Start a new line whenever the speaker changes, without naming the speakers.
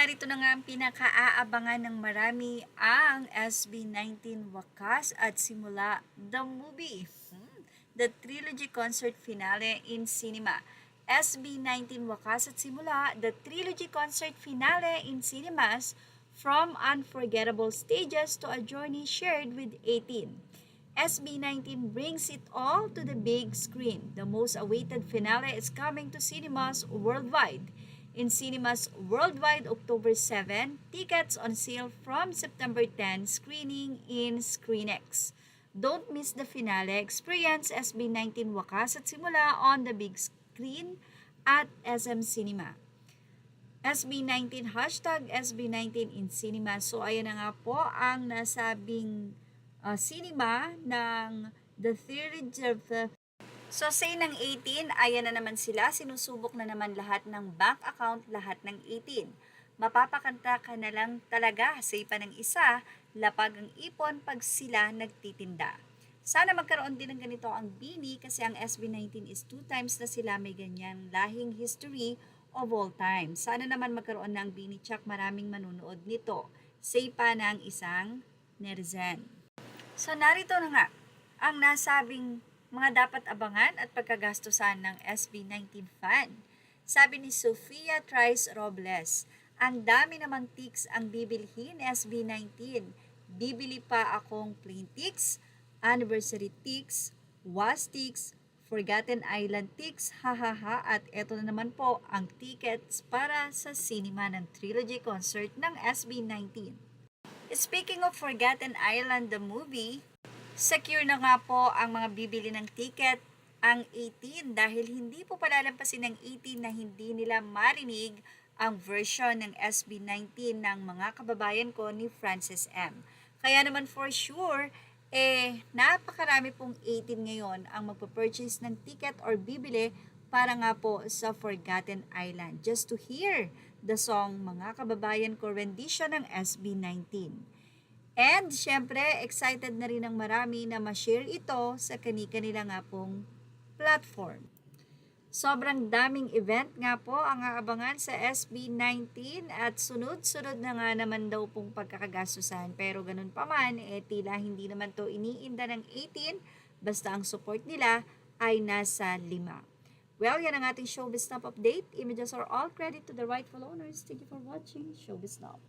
narito na nga ang pinakaaabangan ng marami, ang SB19 Wakas at Simula, the movie. The trilogy concert finale in cinema. SB19 Wakas at Simula, the trilogy concert finale in cinemas, from unforgettable stages to a journey shared with 18. SB19 brings it all to the big screen. The most awaited finale is coming to cinemas worldwide. In cinemas worldwide, October 7, tickets on sale from September 10, screening in ScreenX. Don't miss the finale. Experience SB19 Wakas at Simula on the big screen at SM Cinema. SB19 hashtag SB19 in cinema. So ayan na nga po ang nasabing cinema ng The Theory of the. So say ng 18, ayan na naman sila, sinusubok na naman lahat ng bank account, lahat ng 18. Mapapakanta ka na lang talaga, say pa ng isa, lapag ang ipon pag sila nagtitinda. Sana magkaroon din ng ganito ang Bini kasi ang SB19 is 2 times na sila may ganyan lahing history of all time. Sana naman magkaroon ng Bini Chak, maraming manunood nito. Say pa ng isang netizen. So narito na nga ang nasabing mga dapat abangan at pagkagastusan ng SB19 fan. Sabi ni Sofia Trice Robles, ang dami namang tics ang bibilhin SB19. Bibili pa akong plain tics, anniversary tics, was tics, Forgotten Island tics, hahaha, at eto na naman po ang tickets para sa cinema ng trilogy concert ng SB19. Speaking of Forgotten Island, the movie, secure na nga po ang mga bibili ng ticket ang 18 dahil hindi po palalampasin ng 18 na hindi nila marinig ang version ng SB19 ng mga kababayan ko ni Francis M. Kaya naman for sure, napakarami pong 18 ngayon ang magpa-purchase ng ticket or bibili para nga po sa Forgotten Island. Just to hear the song Mga Kababayan Ko rendition ng SB19. And syempre, excited na rin ang marami na ma-share ito sa kani-kanila nga pong platform. Sobrang daming event nga po ang aabangan sa SB19 at sunod-sunod na nga naman daw pong pagkakagastusan. Pero ganun pa man, tila hindi naman to iniinda ng 18 basta ang support nila ay nasa 5. Well, yan ang ating Showbiz Snap update. Images are all credit to the rightful owners. Thank you for watching Showbiz Snap.